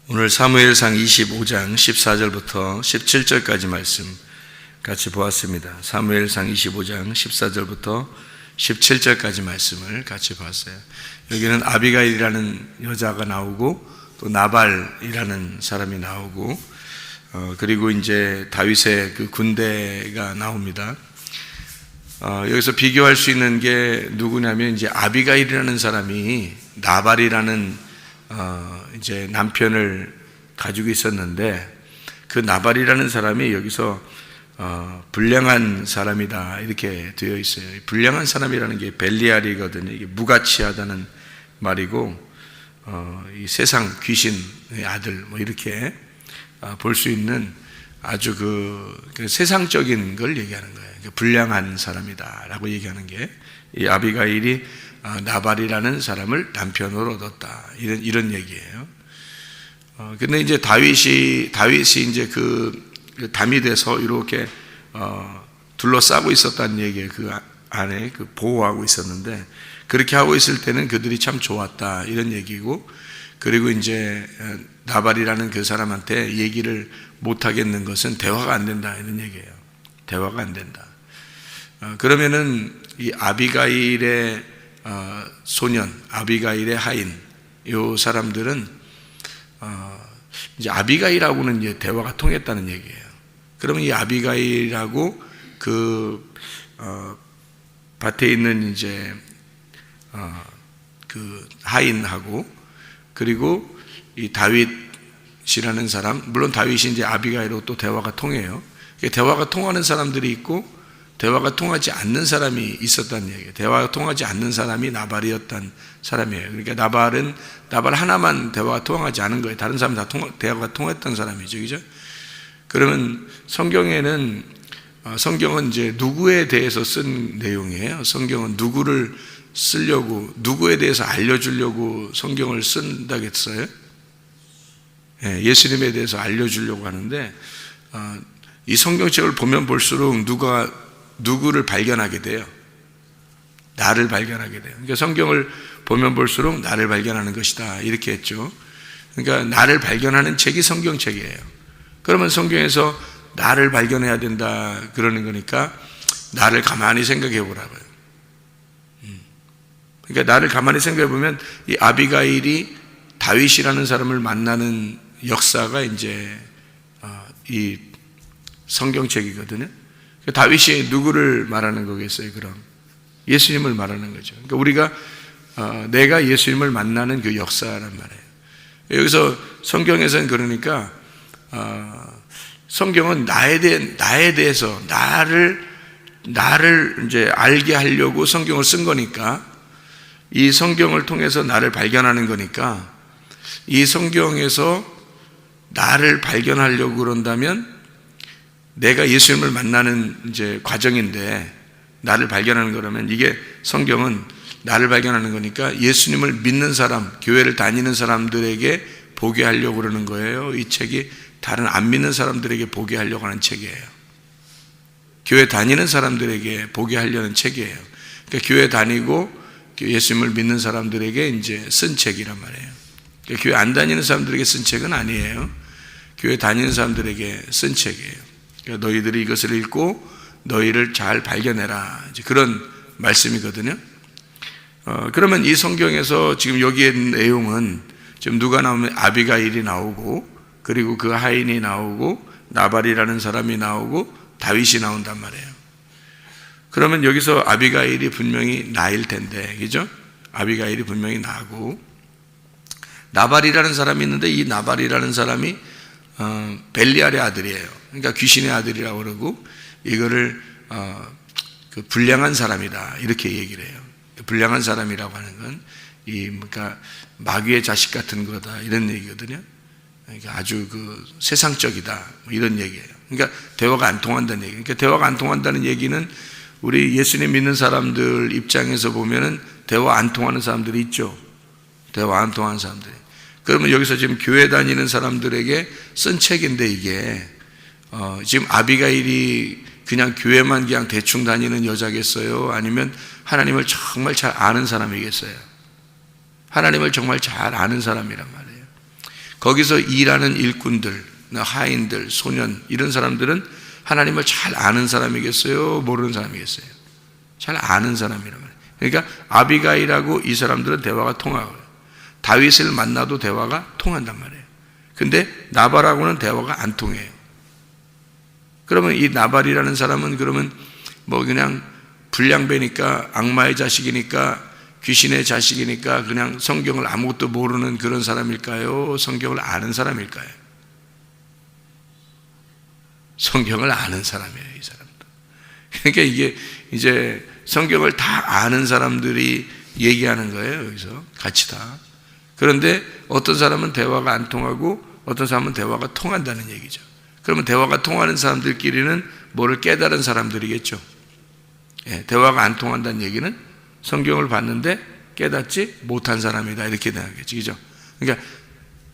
오늘 사무엘상 25장 14절부터 17절까지 말씀 같이 보았습니다. 사무엘상 25장 14절부터 17절까지 말씀을 같이 봤어요. 여기는 아비가일이라는 여자가 나오고 또 나발이라는 사람이 나오고 그리고 이제 다윗의 그 군대가 나옵니다. 여기서 비교할 수 있는 게 누구냐면 이제 아비가일이라는 사람이 나발이라는 이제 남편을 가지고 있었는데 그 나발이라는 사람이 여기서 불량한 사람이다 이렇게 되어 있어요. 불량한 사람이라는 게 벨리알이거든요. 이게 무가치하다는 말이고 이 세상 귀신의 아들 뭐 이렇게 볼 수 있는 아주 그 세상적인 걸 얘기하는 거예요. 불량한 사람이다라고 얘기하는 게 이 아비가일이 나발이라는 사람을 남편으로 얻었다 이런 얘기예요. 근데 이제 다윗이 이제 그 다윗에서 이렇게 둘러싸고 있었다는 얘기예요. 그 안에 그 보호하고 있었는데 그렇게 하고 있을 때는 그들이 참 좋았다 이런 얘기고, 그리고 이제 나발이라는 그 사람한테 얘기를 못 하겠는 것은 대화가 안 된다 이런 얘기예요. 대화가 안 된다. 그러면은 이 아비가일의 소년, 아비가일의 하인, 이 사람들은 이제 아비가일하고는 이제 대화가 통했다는 얘기예요. 그러면 이 아비가일하고 그 밭에 있는 이제 그 하인하고 그리고 이 다윗이라는 사람, 물론 다윗이 이제 아비가일하고 또 대화가 통해요. 대화가 통하는 사람들이 있고 대화가 통하지 않는 사람이 있었다는 얘기예요. 대화가 통하지 않는 사람이 나발이었던 사람이에요. 그러니까 나발 하나만 대화가 통하지 않은 거예요. 다른 사람은 다 대화가 통했던 사람이죠. 그죠? 그러면 성경은 이제 누구에 대해서 쓴 내용이에요. 성경은 누구를 쓰려고, 누구에 대해서 알려주려고 성경을 쓴다겠어요? 예수님에 대해서 알려주려고 하는데 이 성경책을 보면 볼수록 누구를 발견하게 돼요. 나를 발견하게 돼요. 그러니까 성경을 보면 볼수록 나를 발견하는 것이다 이렇게 했죠. 그러니까 나를 발견하는 책이 성경책이에요. 그러면 성경에서 나를 발견해야 된다 그러는 거니까 나를 가만히 생각해 보라고요. 그러니까 나를 가만히 생각해 보면 이 아비가일이 다윗이라는 사람을 만나는 역사가 이제 이 성경책이거든요. 다윗이 누구를 말하는 거겠어요? 그럼 예수님을 말하는 거죠. 그러니까 우리가 내가 예수님을 만나는 그 역사란 말이에요. 여기서 성경에서는 그러니까 성경은 나에 대해서 나를 이제 알게 하려고 성경을 쓴 거니까, 이 성경을 통해서 나를 발견하는 거니까, 이 성경에서 나를 발견하려고 그런다면 내가 예수님을 만나는 이제 과정인데, 나를 발견하는 거라면 이게 성경은 나를 발견하는 거니까 예수님을 믿는 사람, 교회를 다니는 사람들에게 보게 하려고 그러는 거예요. 이 책이 다른 안 믿는 사람들에게 보게 하려고 하는 책이에요. 교회 다니는 사람들에게 보게 하려는 책이에요. 그러니까 교회 다니고 예수님을 믿는 사람들에게 이제 쓴 책이란 말이에요. 그러니까 교회 안 다니는 사람들에게 쓴 책은 아니에요. 교회 다니는 사람들에게 쓴 책이에요. 그러니까 너희들이 이것을 읽고 너희를 잘 발견해라, 이제 그런 말씀이거든요. 그러면 이 성경에서 지금 여기에 있는 내용은 지금 누가 나오면 아비가일이 나오고 그리고 그 하인이 나오고 나발이라는 사람이 나오고 다윗이 나온단 말이에요. 그러면 여기서 아비가일이 분명히 나일 텐데, 그죠? 아비가일이 분명히 나고 나발이라는 사람이 있는데 이 나발이라는 사람이 벨리알의 아들이에요. 그러니까 귀신의 아들이라고 그러고 이거를 그 불량한 사람이다 이렇게 얘기를 해요. 불량한 사람이라고 하는 건 그러니까 마귀의 자식 같은 거다 이런 얘기거든요. 그러니까 아주 그 세상적이다 뭐 이런 얘기예요. 그러니까 대화가 안 통한다는 얘기. 그러니까 대화가 안 통한다는 얘기는 우리 예수님 믿는 사람들 입장에서 보면은 대화 안 통하는 사람들이 있죠. 대화 안 통하는 사람들이. 그러면 여기서 지금 교회 다니는 사람들에게 쓴 책인데 이게 지금 아비가일이 그냥 교회만 그냥 대충 다니는 여자겠어요? 아니면 하나님을 정말 잘 아는 사람이겠어요? 하나님을 정말 잘 아는 사람이란 말이에요. 거기서 일하는 일꾼들, 하인들, 소년 이런 사람들은 하나님을 잘 아는 사람이겠어요? 모르는 사람이겠어요? 잘 아는 사람이란 말이에요. 그러니까 아비가일하고 이 사람들은 대화가 통하고요. 다윗을 만나도 대화가 통한단 말이에요. 근데 나발하고는 대화가 안 통해요. 그러면 이 나발이라는 사람은 그러면 뭐 그냥 불량배니까, 악마의 자식이니까, 귀신의 자식이니까 그냥 성경을 아무것도 모르는 그런 사람일까요? 성경을 아는 사람일까요? 성경을 아는 사람이에요, 이 사람도. 그러니까 이게 이제 성경을 다 아는 사람들이 얘기하는 거예요, 여기서. 같이 다. 그런데 어떤 사람은 대화가 안 통하고 어떤 사람은 대화가 통한다는 얘기죠. 그러면 대화가 통하는 사람들끼리는 뭐를 깨달은 사람들이겠죠. 예, 대화가 안 통한다는 얘기는 성경을 봤는데 깨닫지 못한 사람이다, 이렇게 되겠죠. 그죠? 그러니까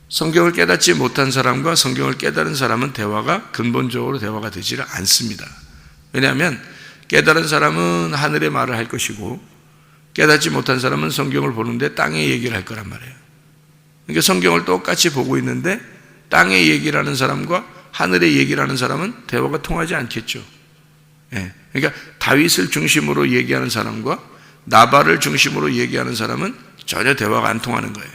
성경을 깨닫지 못한 사람과 성경을 깨달은 사람은 대화가 근본적으로 대화가 되지를 않습니다. 왜냐하면 깨달은 사람은 하늘의 말을 할 것이고 깨닫지 못한 사람은 성경을 보는데 땅의 얘기를 할 거란 말이에요. 그러니까 성경을 똑같이 보고 있는데 땅의 얘기를 하는 사람과 하늘의 얘기를 하는 사람은 대화가 통하지 않겠죠. 예. 그러니까 다윗을 중심으로 얘기하는 사람과 나발을 중심으로 얘기하는 사람은 전혀 대화가 안 통하는 거예요.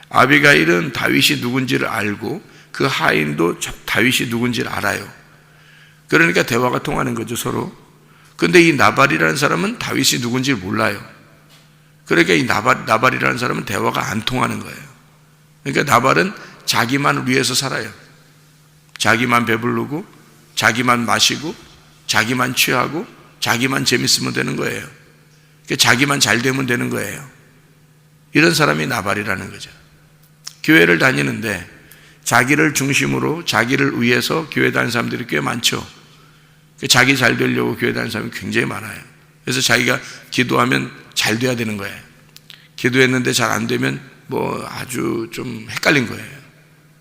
아비가일은 다윗이 누군지를 알고 그 하인도 다윗이 누군지를 알아요. 그러니까 대화가 통하는 거죠, 서로. 근데 이 나발이라는 사람은 다윗이 누군지를 몰라요. 그러니까 이 나발이라는 사람은 대화가 안 통하는 거예요. 그러니까 나발은 자기만 위해서 살아요. 자기만 배부르고 자기만 마시고 자기만 취하고 자기만 재밌으면 되는 거예요. 그러니까 자기만 잘 되면 되는 거예요. 이런 사람이 나발이라는 거죠. 교회를 다니는데 자기를 중심으로 자기를 위해서 교회 다니는 사람들이 꽤 많죠. 자기 잘 되려고 교회 다니는 사람이 굉장히 많아요. 그래서 자기가 기도하면 잘 돼야 되는 거예요. 기도했는데 잘 안 되면 뭐 아주 좀 헷갈린 거예요.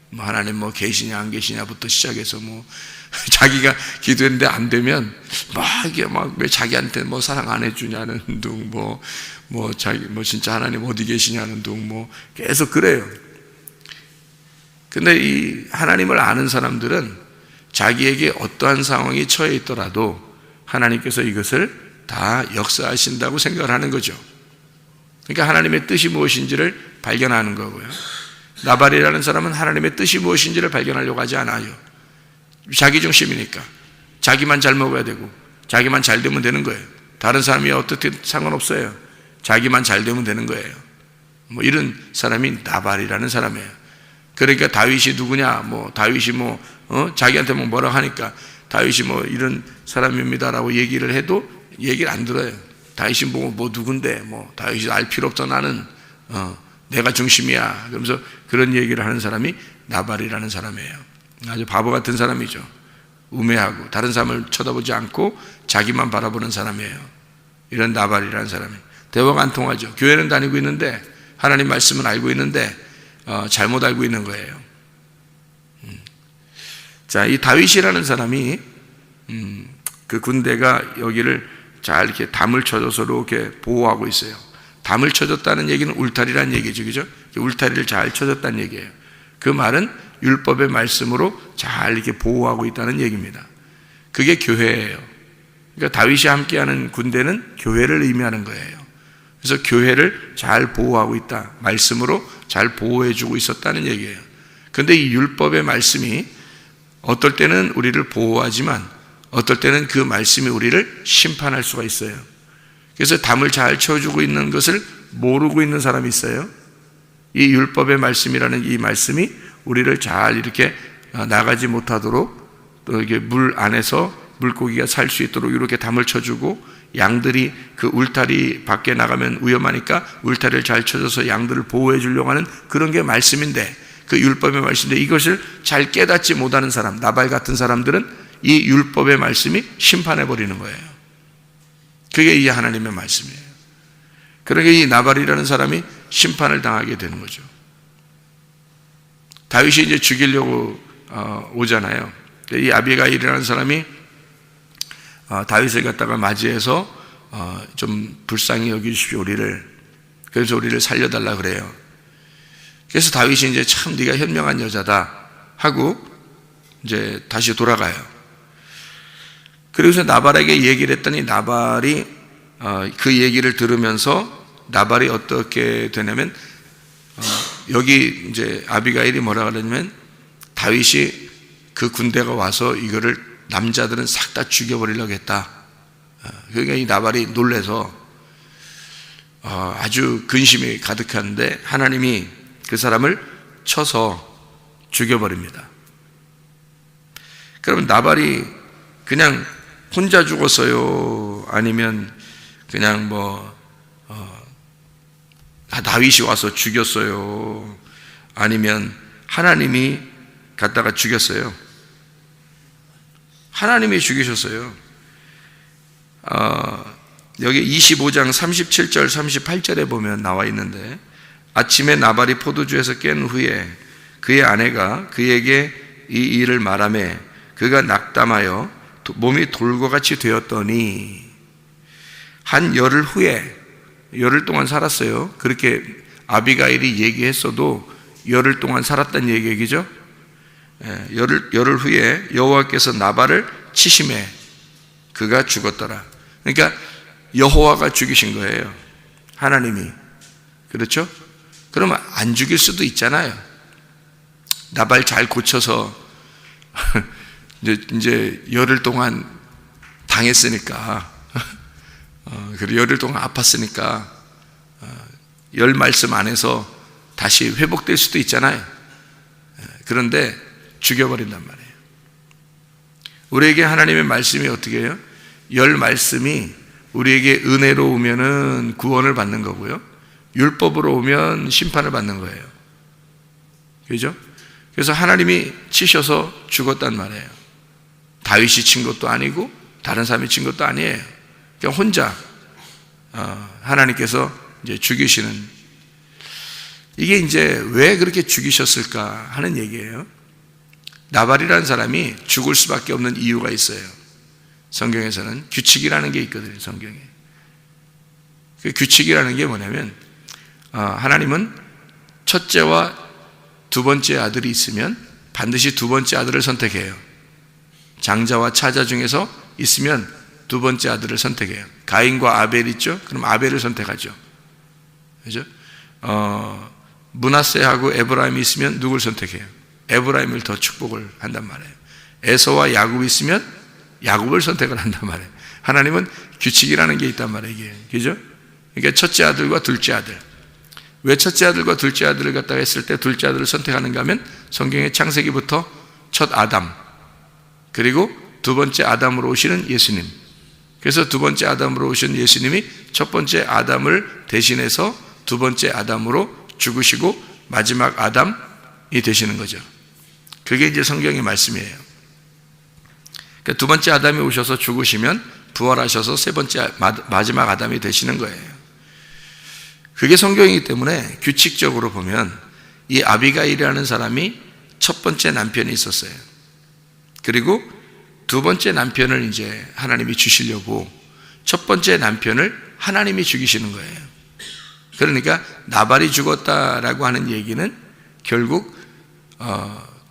뭐 하나님 뭐 계시냐 안 계시냐부터 시작해서 뭐 자기가 기도했는데 안 되면 막 이게 막 왜 자기한테 뭐 사랑 안 해주냐는 둥 뭐 자기 뭐 진짜 하나님 어디 계시냐는 둥 뭐 계속 그래요. 근데 이 하나님을 아는 사람들은 자기에게 어떠한 상황이 처해 있더라도 하나님께서 이것을 다 역사하신다고 생각을 하는 거죠. 그러니까 하나님의 뜻이 무엇인지를 발견하는 거고요. 나발이라는 사람은 하나님의 뜻이 무엇인지를 발견하려고 하지 않아요. 자기 중심이니까 자기만 잘 먹어야 되고 자기만 잘 되면 되는 거예요. 다른 사람이 어떻게 상관없어요. 자기만 잘 되면 되는 거예요. 뭐 이런 사람이 나발이라는 사람이에요. 그러니까 다윗이 누구냐, 뭐 다윗이 자기한테 뭐라 하니까 다윗이 뭐 이런 사람입니다라고 얘기를 해도 얘기를 안 들어요. 다윗이 뭐 누군데, 뭐 다윗이 알 필요 없어, 나는 내가 중심이야. 그러면서 그런 얘기를 하는 사람이 나발이라는 사람이에요. 아주 바보 같은 사람이죠. 우매하고 다른 사람을 쳐다보지 않고 자기만 바라보는 사람이에요. 이런 나발이라는 사람이 대화가 안 통하죠. 교회는 다니고 있는데 하나님 말씀은 알고 있는데 잘못 알고 있는 거예요. 자, 이 다윗이라는 사람이 그 군대가 여기를 잘 이렇게 담을 쳐줘서 이렇게 보호하고 있어요. 담을 쳐줬다는 얘기는 울타리라는 얘기죠, 그죠? 울타리를 잘 쳐줬다는 얘기예요. 그 말은 율법의 말씀으로 잘 이렇게 보호하고 있다는 얘기입니다. 그게 교회예요. 그러니까 다윗이 함께하는 군대는 교회를 의미하는 거예요. 그래서 교회를 잘 보호하고 있다. 말씀으로 잘 보호해주고 있었다는 얘기예요. 그런데 이 율법의 말씀이 어떨 때는 우리를 보호하지만 어떨 때는 그 말씀이 우리를 심판할 수가 있어요. 그래서 담을 잘 쳐주고 있는 것을 모르고 있는 사람이 있어요. 이 율법의 말씀이라는 이 말씀이 우리를 잘 이렇게 나가지 못하도록 또 이게 물 안에서 물고기가 살 수 있도록 이렇게 담을 쳐주고 양들이 그 울타리 밖에 나가면 위험하니까 울타리를 잘 쳐줘서 양들을 보호해 주려고 하는 그런 게 말씀인데 그 율법의 말씀인데 이것을 잘 깨닫지 못하는 사람, 나발 같은 사람들은 이 율법의 말씀이 심판해 버리는 거예요. 그게 이 하나님의 말씀이에요. 그러니까 이 나발이라는 사람이 심판을 당하게 되는 거죠. 다윗이 이제 죽이려고 오잖아요. 이 아비가일이라는 사람이 다윗을 갖다가 맞이해서 좀 불쌍히 여기십시오 우리를. 그래서 우리를 살려달라 그래요. 그래서 다윗이 이제 참 네가 현명한 여자다 하고 이제 다시 돌아가요. 그래서 나발에게 얘기를 했더니 나발이 그 얘기를 들으면서 나발이 어떻게 되냐면 여기 이제 아비가일이 뭐라 그러냐면 다윗이 그 군대가 와서 이거를 남자들은 싹 다 죽여버리려고 했다. 그러니까 이 나발이 놀래서 아주 근심이 가득한데 하나님이 그 사람을 쳐서 죽여버립니다. 그러면 나발이 그냥 혼자 죽었어요? 아니면 그냥 다윗이 와서 죽였어요? 아니면 하나님이 갖다가 죽였어요? 하나님이 죽이셨어요. 여기 25장 37절 38절에 보면 나와 있는데 아침에 나발이 포도주에서 깬 후에 그의 아내가 그에게 이 일을 말하매 그가 낙담하여 몸이 돌과 같이 되었더니 한 열흘 후에 열흘 동안 살았어요. 그렇게 아비가일이 얘기했어도 열흘 동안 살았다는 얘기죠. 열흘 후에 여호와께서 나발을 치심해 그가 죽었더라. 그러니까 여호와가 죽이신 거예요. 하나님이. 그렇죠? 그러면 안 죽일 수도 있잖아요. 나발 잘 고쳐서 이제 열흘 동안 당했으니까 그리고 열흘 동안 아팠으니까 열 말씀 안에서 다시 회복될 수도 있잖아요. 그런데 죽여버린단 말이에요. 우리에게 하나님의 말씀이 어떻게 해요? 열 말씀이 우리에게 은혜로 오면은 구원을 받는 거고요, 율법으로 오면 심판을 받는 거예요. 그죠? 그래서 하나님이 치셔서 죽었단 말이에요. 다윗이 친 것도 아니고 다른 사람이 친 것도 아니에요. 그냥 혼자 하나님께서 이제 죽이시는, 이게 이제 왜 그렇게 죽이셨을까 하는 얘기예요. 나발이라는 사람이 죽을 수밖에 없는 이유가 있어요. 성경에서는 규칙이라는 게 있거든요. 성경에 그 규칙이라는 게 뭐냐면 하나님은 첫째와 두 번째 아들이 있으면 반드시 두 번째 아들을 선택해요. 장자와 차자 중에서 있으면 두 번째 아들을 선택해요. 가인과 아벨 있죠? 그럼 아벨을 선택하죠. 그죠? 므낫세하고 에브라임이 있으면 누굴 선택해요? 에브라임을 더 축복을 한단 말이에요. 에서와 야곱이 있으면 야곱을 선택을 한단 말이에요. 하나님은 규칙이라는 게 있단 말이에요. 이게. 그죠? 그러니까 첫째 아들과 둘째 아들. 왜 첫째 아들과 둘째 아들을 갖다가 했을 때 둘째 아들을 선택하는가 하면 성경의 창세기부터 첫 아담, 그리고 두 번째 아담으로 오시는 예수님. 그래서 두 번째 아담으로 오신 예수님이 첫 번째 아담을 대신해서 두 번째 아담으로 죽으시고 마지막 아담이 되시는 거죠. 그게 이제 성경의 말씀이에요. 그러니까 두 번째 아담이 오셔서 죽으시면 부활하셔서 세 번째 마지막 아담이 되시는 거예요. 그게 성경이기 때문에 규칙적으로 보면 이 아비가일이라는 사람이 첫 번째 남편이 있었어요. 그리고 두 번째 남편을 이제 하나님이 주시려고 첫 번째 남편을 하나님이 죽이시는 거예요. 그러니까 나발이 죽었다라고 하는 얘기는 결국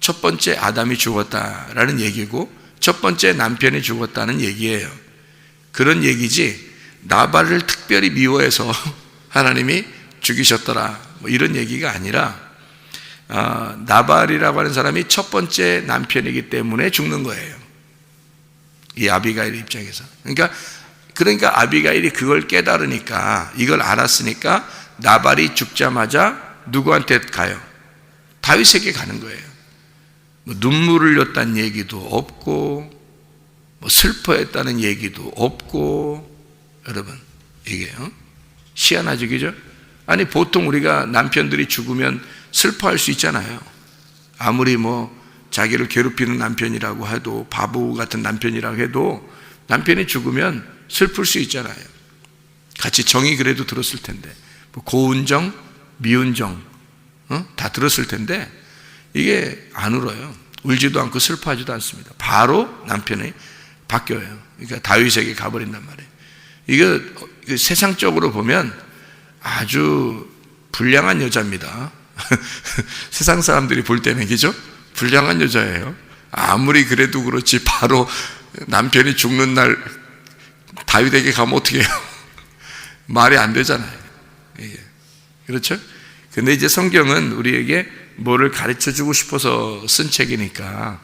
첫 번째 아담이 죽었다라는 얘기고 첫 번째 남편이 죽었다는 얘기예요. 그런 얘기지 나발을 특별히 미워해서 하나님이 죽이셨더라 뭐 이런 얘기가 아니라 나발이라고 하는 사람이 첫 번째 남편이기 때문에 죽는 거예요. 이 아비가일 입장에서. 그러니까 아비가일이 그걸 깨달으니까, 이걸 알았으니까 나발이 죽자마자 누구한테 가요? 다윗에게 가는 거예요. 뭐 눈물을 흘렸다는 얘기도 없고 뭐 슬퍼했다는 얘기도 없고. 여러분 이게 희한하죠, 그죠? 아니 보통 우리가 남편들이 죽으면 슬퍼할 수 있잖아요. 아무리 뭐 자기를 괴롭히는 남편이라고 해도, 바보 같은 남편이라고 해도 남편이 죽으면 슬플 수 있잖아요. 같이 정이 그래도 들었을 텐데, 뭐 고운정, 미운정 다 들었을 텐데 이게 안 울어요. 울지도 않고 슬퍼하지도 않습니다. 바로 남편이 바뀌어요. 그러니까 다윗에게 가버린단 말이에요. 이거 세상적으로 보면 아주 불량한 여자입니다. 세상 사람들이 볼 때는, 그죠? 불량한 여자예요. 아무리 그래도 그렇지 바로 남편이 죽는 날 다윗에게 가면 어떻게 해요? 말이 안 되잖아요. 그렇죠? 근데 이제 성경은 우리에게 뭐를 가르쳐 주고 싶어서 쓴 책이니까,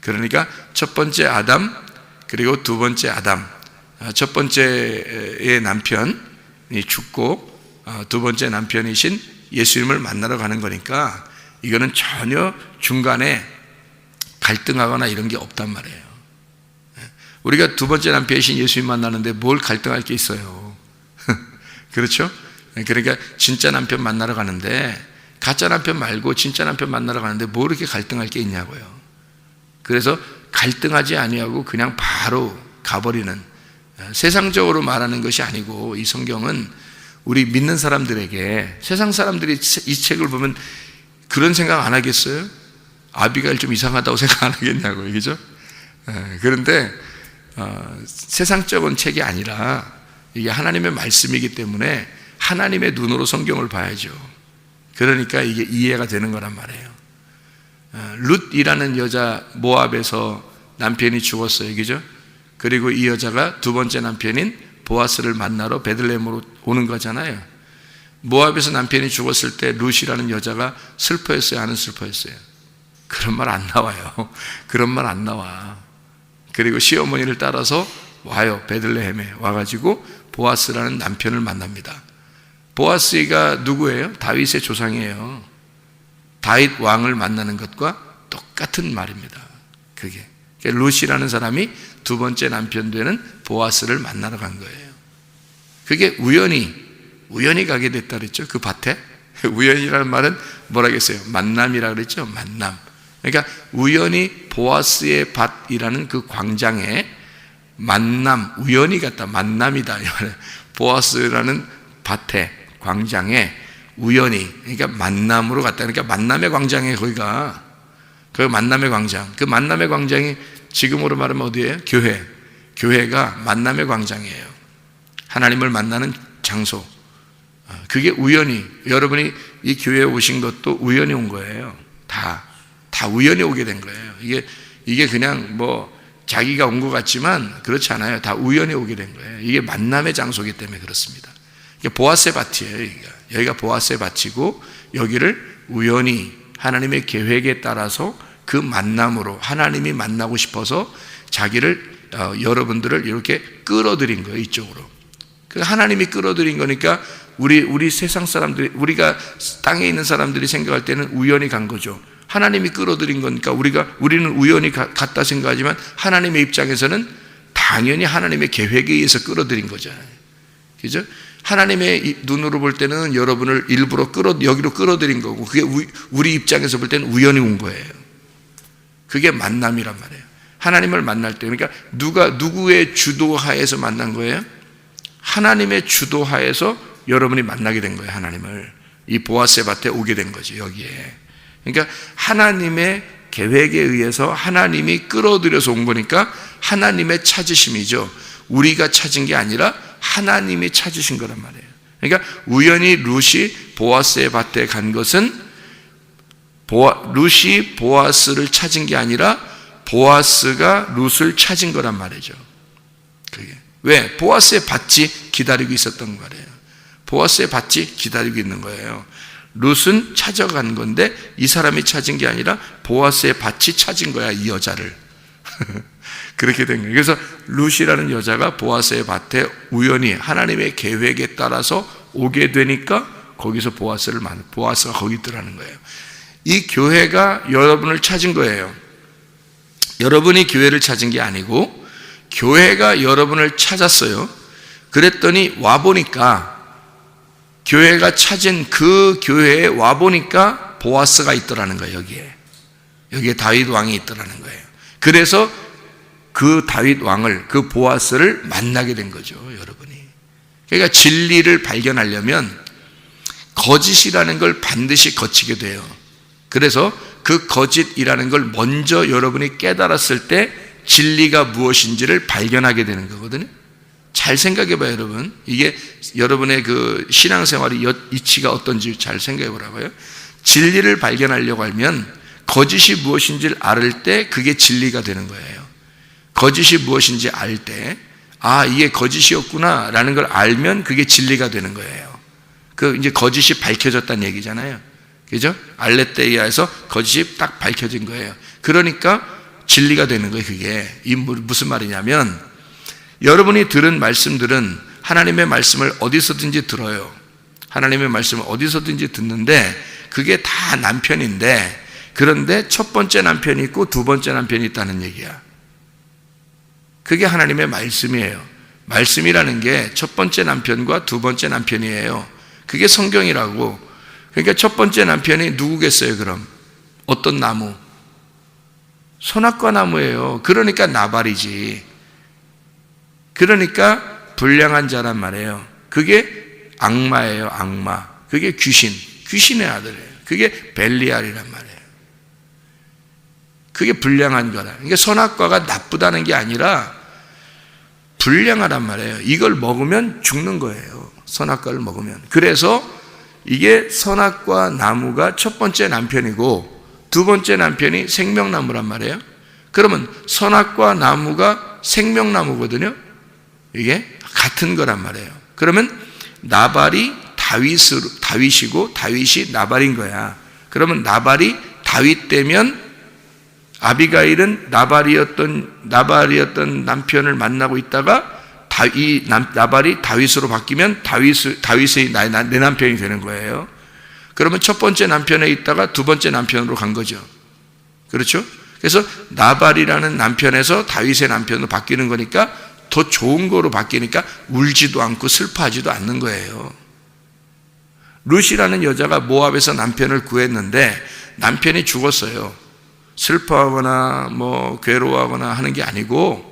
그러니까 첫 번째 아담, 그리고 두 번째 아담, 첫 번째의 남편이 죽고 두 번째 남편이신 예수님을 만나러 가는 거니까, 이거는 전혀 중간에 갈등하거나 이런 게 없단 말이에요. 우리가 두 번째 남편이신 예수님 만나는데 뭘 갈등할 게 있어요? 그렇죠? 그러니까 진짜 남편 만나러 가는데, 가짜 남편 말고 진짜 남편 만나러 가는데 뭐 이렇게 갈등할 게 있냐고요. 그래서 갈등하지 아니하고 그냥 바로 가버리는, 세상적으로 말하는 것이 아니고, 이 성경은 우리 믿는 사람들에게, 세상 사람들이 이 책을 보면 그런 생각 안 하겠어요? 아비가일 좀 이상하다고 생각 안 하겠냐고요. 그죠? 그런데 세상적인 책이 아니라 이게 하나님의 말씀이기 때문에 하나님의 눈으로 성경을 봐야죠. 그러니까 이게 이해가 되는 거란 말이에요. 룻이라는 여자, 모압에서 남편이 죽었어요. 그죠? 그리고 이 여자가 두 번째 남편인 보아스를 만나러 베들레헴으로 오는 거잖아요. 모압에서 남편이 죽었을 때 룻이라는 여자가 슬퍼했어요? 안 슬퍼했어요? 그런 말 안 나와요. 그런 말 안 나와. 그리고 시어머니를 따라서 와요. 베들레헴에 와가지고 보아스라는 남편을 만납니다. 보아스가 누구예요? 다윗의 조상이에요. 다윗 왕을 만나는 것과 똑같은 말입니다. 그게 룻이라는 사람이 두 번째 남편 되는 보아스를 만나러 간 거예요. 그게 우연히 가게 됐다 그랬죠. 그 밭에. 우연이라는 말은 뭐라겠어요? 만남이라 그랬죠. 만남. 그러니까 우연히 보아스의 밭이라는 그 광장에 만남, 우연히 갔다, 만남이다. 보아스라는 밭에, 광장에 우연히, 그러니까 만남으로 갔다. 그러니까 만남의 광장에 거기가, 그 만남의 광장, 그 만남의 광장이 지금으로 말하면 어디예요? 교회. 교회가 만남의 광장이에요. 하나님을 만나는 장소. 그게 우연히, 여러분이 이 교회에 오신 것도 우연히 온 거예요. 다 우연히 오게 된 거예요. 이게 그냥 뭐 자기가 온 것 같지만 그렇지 않아요. 다 우연히 오게 된 거예요. 이게 만남의 장소이기 때문에 그렇습니다. 이게 보아스의 밭이에요. 여기가 보아스의 밭이고, 여기를 우연히 하나님의 계획에 따라서 그 만남으로 하나님이 만나고 싶어서 자기를, 여러분들을 이렇게 끌어들인 거예요. 이쪽으로. 하나님이 끌어들인 거니까 우리 세상 사람들이, 우리가 땅에 있는 사람들이 생각할 때는 우연히 간 거죠. 하나님이 끌어들인 거니까 우리는 우연히 갔다 생각하지만, 하나님의 입장에서는 당연히 하나님의 계획에 의해서 끌어들인 거잖아요. 그죠? 하나님의 눈으로 볼 때는 여러분을 일부러 여기로 끌어들인 거고, 그게 우리 입장에서 볼 때는 우연히 온 거예요. 그게 만남이란 말이에요. 하나님을 만날 때, 그러니까 누구의 주도하에서 만난 거예요? 하나님의 주도하에서 여러분이 만나게 된 거예요. 하나님을. 이 보아스의 밭에 오게 된 거지, 여기에. 그러니까 하나님의 계획에 의해서 하나님이 끌어들여서 온 거니까 하나님의 찾으심이죠. 우리가 찾은 게 아니라 하나님이 찾으신 거란 말이에요. 그러니까 우연히 룻이 보아스의 밭에 간 것은 룻이 보아스를 찾은 게 아니라 보아스가 룻을 찾은 거란 말이죠. 그게 왜? 보아스의 밭이 기다리고 있었던 거예요. 보아스의 밭이 기다리고 있는 거예요. 룻은 찾아간 건데 이 사람이 찾은 게 아니라 보아스의 밭이 찾은 거야, 이 여자를. 그렇게 된 거예요. 그래서 룻이라는 여자가 보아스의 밭에 우연히 하나님의 계획에 따라서 오게 되니까 거기서 보아스가 거기 있더라는 거예요. 이 교회가 여러분을 찾은 거예요. 여러분이 교회를 찾은 게 아니고 교회가 여러분을 찾았어요. 그랬더니 와보니까, 교회가 찾은 그 교회에 와보니까 보아스가 있더라는 거예요. 여기에 다윗 왕이 있더라는 거예요. 그래서 그 다윗 왕을, 그 보아스를 만나게 된 거죠, 여러분이. 그러니까 진리를 발견하려면 거짓이라는 걸 반드시 거치게 돼요. 그래서 그 거짓이라는 걸 먼저 여러분이 깨달았을 때 진리가 무엇인지를 발견하게 되는 거거든요. 잘 생각해 봐요, 여러분. 이게 여러분의 그 신앙생활의 이치가 어떤지 잘 생각해 보라고요. 진리를 발견하려고 하면 거짓이 무엇인지를 알 때 그게 진리가 되는 거예요. 거짓이 무엇인지 알 때, 아, 이게 거짓이었구나 라는 걸 알면 그게 진리가 되는 거예요. 그 이제 거짓이 밝혀졌다는 얘기잖아요. 그죠? 알레테이아에서 거짓이 딱 밝혀진 거예요. 그러니까 진리가 되는 거예요. 그게 무슨 말이냐면, 여러분이 들은 말씀들은 하나님의 말씀을 어디서든지 들어요. 하나님의 말씀을 어디서든지 듣는데 그게 다 남편인데, 그런데 첫 번째 남편이 있고 두 번째 남편이 있다는 얘기야. 그게 하나님의 말씀이에요. 말씀이라는 게 첫 번째 남편과 두 번째 남편이에요. 그게 성경이라고. 그러니까 첫 번째 남편이 누구겠어요, 그럼? 어떤 나무? 선악과 나무예요. 그러니까 나발이지. 그러니까 불량한 자란 말이에요. 그게 악마예요, 악마. 그게 귀신의 아들이에요. 그게 벨리알이란 말이에요. 그게 불량한 거라. 그러니까 선악과가 나쁘다는 게 아니라 불량하단 말이에요. 이걸 먹으면 죽는 거예요. 선악과를 먹으면. 그래서 이게 선악과 나무가 첫 번째 남편이고 두 번째 남편이 생명나무란 말이에요. 그러면 선악과 나무가 생명나무거든요. 이게 같은 거란 말이에요. 그러면 나발이 다윗이고 다윗이 나발인 거야. 그러면 나발이 다윗 되면 아비가일은 나발이었던 남편을 만나고 있다가 이 나발이 다윗으로 바뀌면 다윗의 내 남편이 되는 거예요. 그러면 첫 번째 남편에 있다가 두 번째 남편으로 간 거죠. 그렇죠? 그래서 나발이라는 남편에서 다윗의 남편으로 바뀌는 거니까 더 좋은 거로 바뀌니까 울지도 않고 슬퍼하지도 않는 거예요. 룻이라는 여자가 모압에서 남편을 구했는데 남편이 죽었어요. 슬퍼하거나 괴로워하거나 하는 게 아니고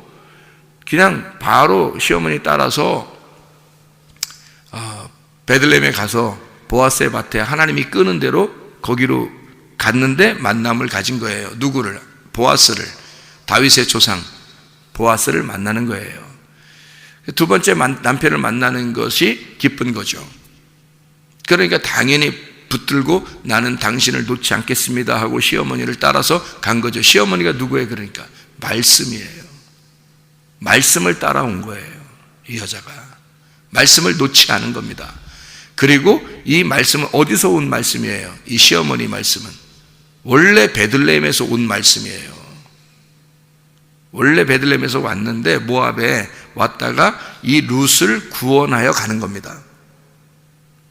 그냥 바로 시어머니 따라서 베들레헴에 가서 보아스의 밭에 하나님이 끄는 대로 거기로 갔는데 만남을 가진 거예요. 누구를? 보아스를. 다윗의 조상 보아스를 만나는 거예요. 두 번째 남편을 만나는 것이 기쁜 거죠. 그러니까 당연히 붙들고 나는 당신을 놓지 않겠습니다 하고 시어머니를 따라서 간 거죠. 시어머니가 누구예요? 그러니까 말씀이에요. 말씀을 따라온 거예요. 이 여자가 말씀을 놓지 않은 겁니다. 그리고 이 말씀은 어디서 온 말씀이에요? 이 시어머니 말씀은 원래 베들레헴에서 온 말씀이에요. 원래 베들레헴에서 왔는데 모압에 왔다가 이 룻을 구원하여 가는 겁니다.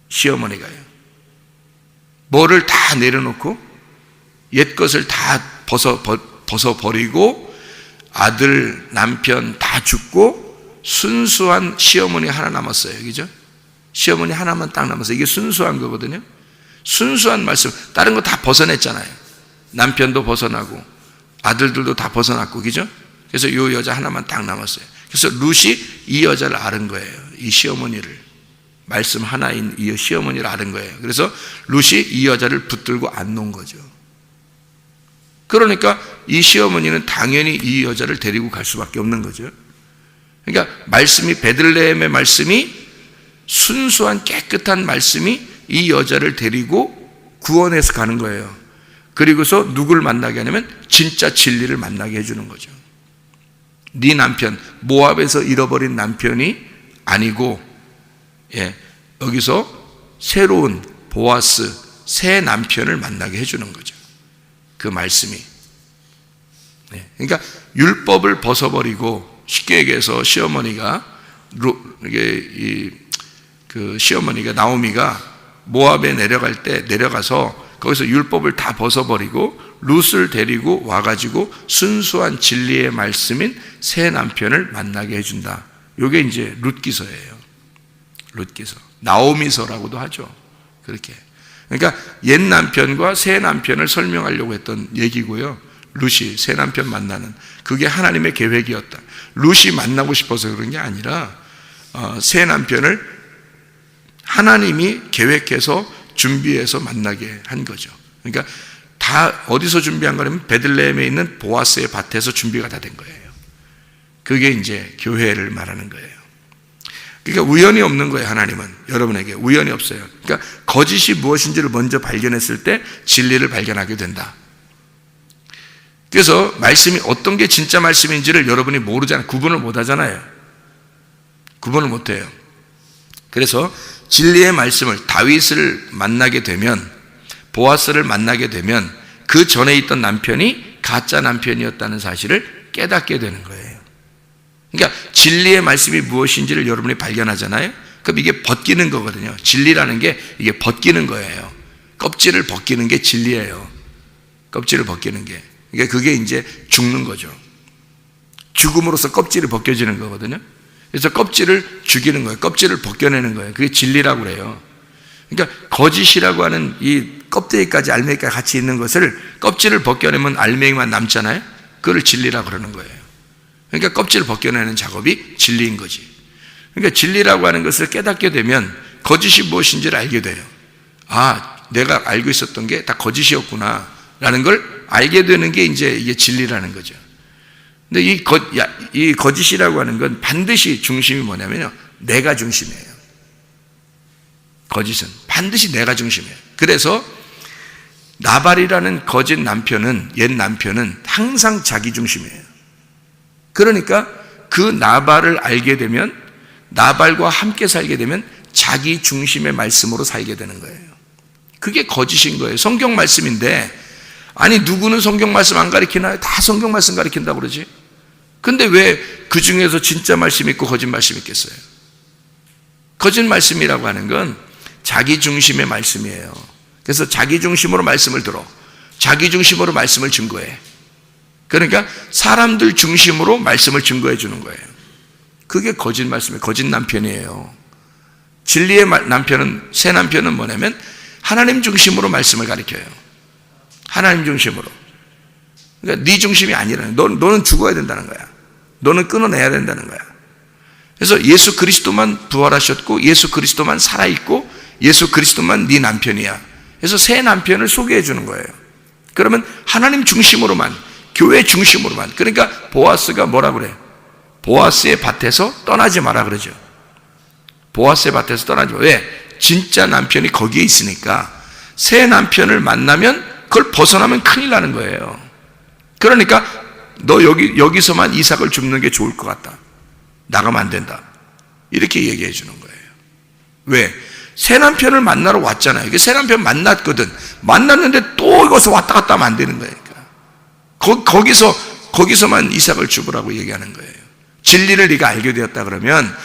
시어머니가요. 뭐를 다 내려놓고 옛 것을 다 벗어버리고 아들, 남편 다 죽고 순수한 시어머니 하나 남았어요. 그죠? 시어머니 하나만 딱 남았어요. 이게 순수한 거거든요. 순수한 말씀. 다른 거 다 벗어냈잖아요. 남편도 벗어나고 아들들도 다 벗어났고, 그죠? 그래서 이 여자 하나만 딱 남았어요. 그래서 룻이 이 여자를 아는 거예요. 이 시어머니를. 말씀 하나인 이 시어머니를 아는 거예요. 그래서 룻이 이 여자를 붙들고 안 놓은 거죠. 그러니까 이 시어머니는 당연히 이 여자를 데리고 갈 수밖에 없는 거죠. 그러니까 말씀이, 베들레헴의 말씀이, 순수한 깨끗한 말씀이 이 여자를 데리고 구원해서 가는 거예요. 그리고서 누굴 만나게 하냐면 진짜 진리를 만나게 해주는 거죠. 네 남편, 모압에서 잃어버린 남편이 아니고 여기서 새로운 보아스, 새 남편을 만나게 해주는 거죠. 그 말씀이. 그러니까 율법을 벗어버리고, 쉽게 얘기해서 시어머니가 나오미가 모압에 내려갈 때 내려가서 거기서 율법을 다 벗어버리고 룻을 데리고 와가지고 순수한 진리의 말씀인 새 남편을 만나게 해준다. 이게 이제 룻기서예요. 룻기서, 나오미서라고도 하죠. 그렇게. 그러니까 옛 남편과 새 남편을 설명하려고 했던 얘기고요. 룻이 새 남편 만나는, 그게 하나님의 계획이었다. 룻이 만나고 싶어서 그런 게 아니라 새 남편을 하나님이 계획해서 준비해서 만나게 한 거죠. 그러니까 다 어디서 준비한 거냐면 베들레헴에 있는 보아스의 밭에서 준비가 다 된 거예요. 그게 이제 교회를 말하는 거예요. 그러니까 우연이 없는 거예요. 하나님은 여러분에게 우연이 없어요. 그러니까 거짓이 무엇인지를 먼저 발견했을 때 진리를 발견하게 된다. 그래서 말씀이 어떤 게 진짜 말씀인지를 여러분이 모르잖아요. 구분을 못 하잖아요. 구분을 못 해요. 그래서 진리의 말씀을 다윗을 만나게 되면, 보아스를 만나게 되면 그 전에 있던 남편이 가짜 남편이었다는 사실을 깨닫게 되는 거예요. 그러니까 진리의 말씀이 무엇인지를 여러분이 발견하잖아요. 그럼 이게 벗기는 거거든요. 진리라는 게 이게 벗기는 거예요. 껍질을 벗기는 게 진리예요. 껍질을 벗기는 게. 그러니까 그게 이제 죽는 거죠. 죽음으로써 껍질이 벗겨지는 거거든요. 그래서 껍질을 죽이는 거예요. 껍질을 벗겨내는 거예요. 그게 진리라고 그래요. 그러니까 거짓이라고 하는 이 껍데기까지 알맹이까지 같이 있는 것을 껍질을 벗겨내면 알맹이만 남잖아요. 그걸 진리라고 그러는 거예요. 그러니까 껍질을 벗겨내는 작업이 진리인 거지. 그러니까 진리라고 하는 것을 깨닫게 되면 거짓이 무엇인지를 알게 돼요. 아, 내가 알고 있었던 게 다 거짓이었구나 라는 걸 알게 되는 게 이제 이게 진리라는 거죠. 근데 이 거짓이라고 하는 건 반드시 중심이 뭐냐면요, 내가 중심이에요. 거짓은 반드시 내가 중심이에요. 그래서 나발이라는 거짓 남편은, 옛 남편은 항상 자기 중심이에요. 그러니까 그 나발을 알게 되면, 나발과 함께 살게 되면 자기 중심의 말씀으로 살게 되는 거예요. 그게 거짓인 거예요. 성경 말씀인데, 아니 누구는 성경 말씀 안 가르치나요? 다 성경 말씀 가르친다고 그러지. 근데 왜 그 중에서 진짜 말씀 있고 거짓 말씀 있겠어요? 거짓 말씀이라고 하는 건 자기 중심의 말씀이에요. 그래서 자기 중심으로 말씀을 들어, 자기 중심으로 말씀을 증거해. 그러니까 사람들 중심으로 말씀을 증거해 주는 거예요. 그게 거짓 말씀이에요. 거짓 남편이에요. 진리의 남편은, 새 남편은 뭐냐면 하나님 중심으로 말씀을 가르쳐요. 하나님 중심으로. 그러니까 네 중심이 아니라는, 너는 죽어야 된다는 거야. 너는 끊어내야 된다는 거야. 그래서 예수 그리스도만 부활하셨고, 예수 그리스도만 살아있고, 예수 그리스도만 네 남편이야. 그래서 새 남편을 소개해 주는 거예요. 그러면 하나님 중심으로만, 교회 중심으로만. 그러니까 보아스가 뭐라 그래? 보아스의 밭에서 떠나지 마라 그러죠. 보아스의 밭에서 떠나지 마. 왜? 진짜 남편이 거기에 있으니까. 새 남편을 만나면 그걸 벗어나면 큰일 나는 거예요. 그러니까 너 여기서만 이삭을 줍는 게 좋을 것 같다. 나가면 안 된다. 이렇게 얘기해 주는 거예요. 왜? 새 남편을 만나러 왔잖아요. 새 남편 만났거든. 만났는데 또 이것을 왔다 갔다 하면 안 되는 거예요. 거기서만 이삭을 주부라고 얘기하는 거예요. 진리를 네가 알게 되었다 그러면,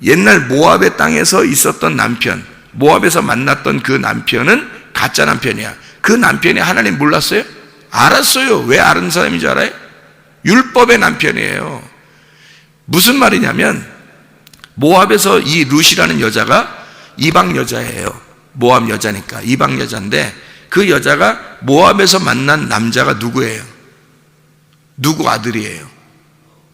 옛날 모압의 땅에서 있었던 남편, 모압에서 만났던 그 남편은 가짜 남편이야. 그 남편이 하나님 몰랐어요? 알았어요. 왜 아는 사람인지 알아요? 율법의 남편이에요. 무슨 말이냐면, 모압에서 이 룻이라는 여자가 이방 여자예요. 모압 여자니까 이방 여자인데, 그 여자가 모압에서 만난 남자가 누구예요? 누구 아들이에요?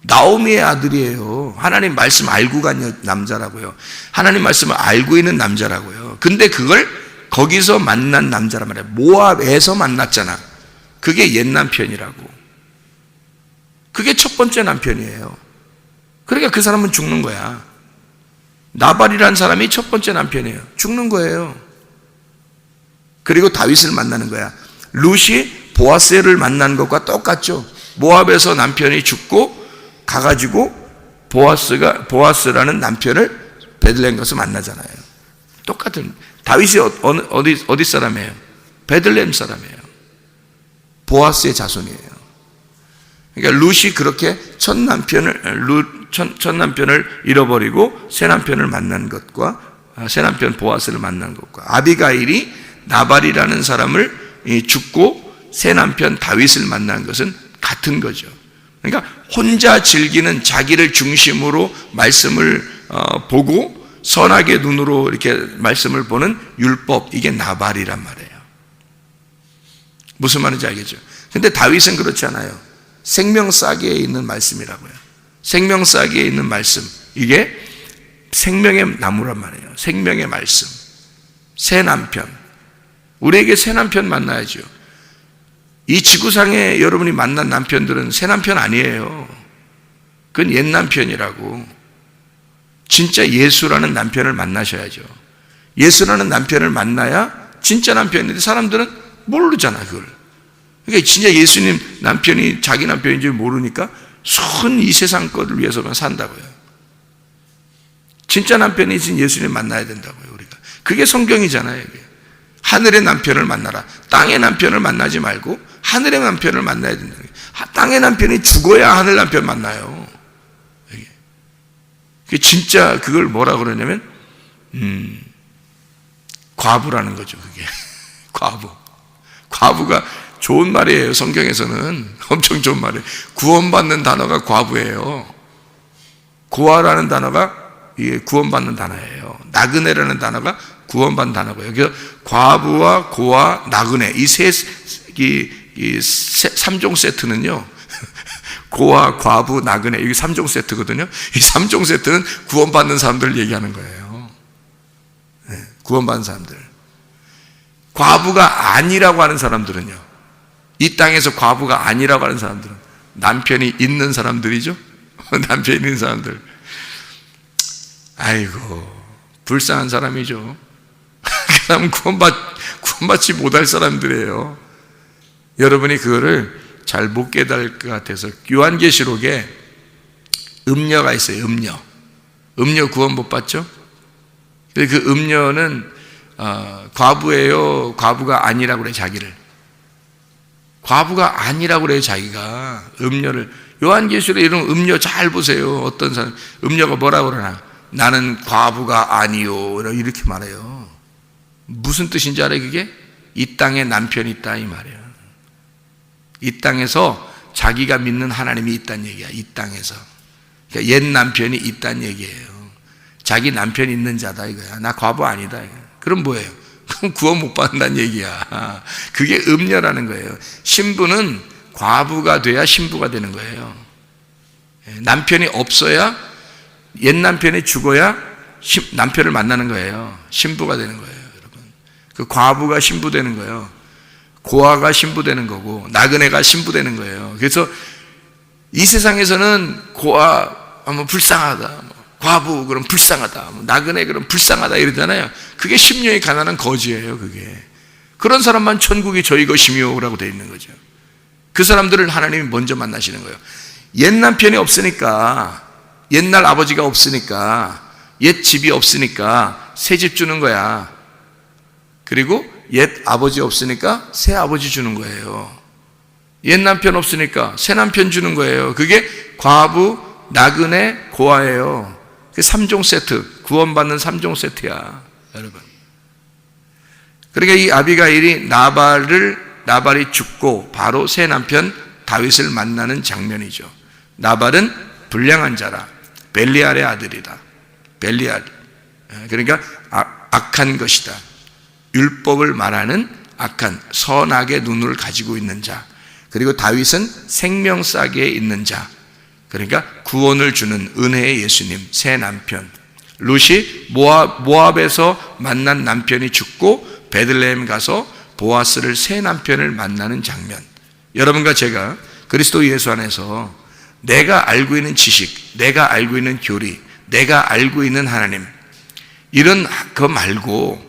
나오미의 아들이에요. 하나님 말씀 알고 간 남자라고요. 하나님 말씀을 알고 있는 남자라고요. 근데 그걸 거기서 만난 남자란 말이에요. 모압에서 만났잖아. 그게 옛 남편이라고. 그게 첫 번째 남편이에요. 그러니까 그 사람은 죽는 거야. 나발이라는 사람이 첫 번째 남편이에요. 죽는 거예요. 그리고 다윗을 만나는 거야. 룻이 보아스를 만난 것과 똑같죠. 모압에서 남편이 죽고 가가지고 보아스라는 남편을 베들레헴 가서 만나잖아요. 똑같은. 다윗이 어디 사람이에요? 베들레헴 사람이에요. 보아스의 자손이에요. 그러니까 룻이 그렇게 첫 남편을 잃어버리고 새 남편을 만난 것과, 새 남편 보아스를 만난 것과, 아비가일이 나발이라는 사람을 죽고 새 남편 다윗을 만난 것은 같은 거죠. 그러니까 혼자 즐기는, 자기를 중심으로 말씀을 보고 선하게 눈으로 이렇게 말씀을 보는 율법, 이게 나발이란 말이에요. 무슨 말인지 알겠죠? 근데 다윗은 그렇지 않아요. 생명싸개에 있는 말씀이라고요. 생명싸개에 있는 말씀, 이게 생명의 나무란 말이에요. 생명의 말씀. 새 남편. 우리에게 새 남편 만나야죠. 이 지구상에 여러분이 만난 남편들은 새 남편 아니에요. 그건 옛 남편이라고. 진짜 예수라는 남편을 만나셔야죠. 예수라는 남편을 만나야 진짜 남편인데 사람들은 모르잖아, 그걸. 그러니까 진짜 예수님 남편이 자기 남편인지 모르니까 순 이 세상 거를 위해서만 산다고요. 진짜 남편이신 예수님 만나야 된다고요, 우리가. 그게 성경이잖아요. 이게. 하늘의 남편을 만나라. 땅의 남편을 만나지 말고 하늘의 남편을 만나야 된다. 땅의 남편이 죽어야 하늘 남편 만나요. 이게 진짜 그걸 뭐라 그러냐면 과부라는 거죠. 그게 과부가 좋은 말이에요. 성경에서는 엄청 좋은 말이에요. 구원받는 단어가 과부예요. 고아라는 단어가 이게 구원받는 단어예요. 나그네라는 단어가 구원받는 단어고요. 그래서 과부와 고아, 나그네 이 3종 세트는요. 고아, 과부, 나그네 이게 3종 세트거든요. 이 3종 세트는 구원받는 사람들을 얘기하는 거예요. 네, 구원받는 사람들. 과부가 아니라고 하는 사람들은요. 이 땅에서 과부가 아니라고 하는 사람들은 남편이 있는 사람들이죠. 남편이 있는 사람들. 아이고 불쌍한 사람이죠. 그 사람은 구원받지 못할 사람들이에요. 여러분이 그거를 잘 못 깨달을 것 같아서 요한계시록에 음녀가 있어요. 음녀 구원 못 받죠? 그 음녀는 과부예요. 과부가 아니라고 그래 자기를. 과부가 아니라고 그래요 자기가. 음녀를. 요한계시록에 이런 음녀 잘 보세요. 어떤 사람 음녀가 뭐라고 그러나 나는 과부가 아니요 이렇게 말해요. 무슨 뜻인지 알아요? 그게 이 땅에 남편이 있다 이 말이에요. 이 땅에서 자기가 믿는 하나님이 있다는 얘기야. 이 땅에서. 그러니까 옛 남편이 있다는 얘기예요. 자기 남편이 있는 자다 이거야. 나 과부 아니다. 그럼 뭐예요? 그럼 구원 못 받는다는 얘기야. 그게 음녀라는 거예요. 신부는 과부가 돼야 신부가 되는 거예요. 남편이 없어야 옛 남편이 죽어야 남편을 만나는 거예요. 신부가 되는 거예요, 여러분. 그 과부가 신부 되는 거예요. 고아가 신부 되는 거고 나그네가 신부 되는 거예요. 그래서 이 세상에서는 고아 하면 불쌍하다, 과부 그럼 불쌍하다, 나그네 그럼 불쌍하다 이러잖아요. 그게 심령이 가난한 거지예요. 그게 그런 사람만 천국이 저희 것이며라고 되어 있는 거죠. 그 사람들을 하나님이 먼저 만나시는 거예요. 옛 남편이 없으니까, 옛날 아버지가 없으니까, 옛 집이 없으니까 새 집 주는 거야. 그리고 옛 아버지 없으니까 새 아버지 주는 거예요. 옛 남편 없으니까 새 남편 주는 거예요. 그게 과부, 나그네, 고아예요. 그 3종 세트, 구원받는 3종 세트야, 여러분. 그러니까 이 아비가일이 나발이 죽고 바로 새 남편 다윗을 만나는 장면이죠. 나발은 불량한 자라, 벨리알의 아들이다. 벨리알. 그러니까 악한 것이다. 율법을 말하는 악한 선악의 눈을 가지고 있는 자. 그리고 다윗은 생명싸게 있는 자. 그러니까 구원을 주는 은혜의 예수님, 새 남편. 룻이 모압에서 만난 남편이 죽고 베들레헴 가서 보아스를 새 남편을 만나는 장면. 여러분과 제가 그리스도 예수 안에서 내가 알고 있는 지식, 내가 알고 있는 교리, 내가 알고 있는 하나님, 이런 거 말고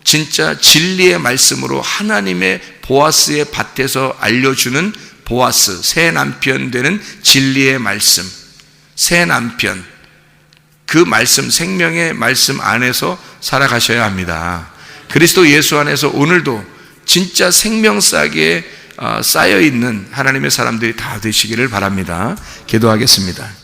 진짜 진리의 말씀으로 하나님의 보아스의 밭에서 알려주는 보아스, 새 남편 되는 진리의 말씀, 새 남편, 그 말씀, 생명의 말씀 안에서 살아가셔야 합니다. 그리스도 예수 안에서 오늘도 진짜 생명싸게 쌓여있는 하나님의 사람들이 다 되시기를 바랍니다. 기도하겠습니다.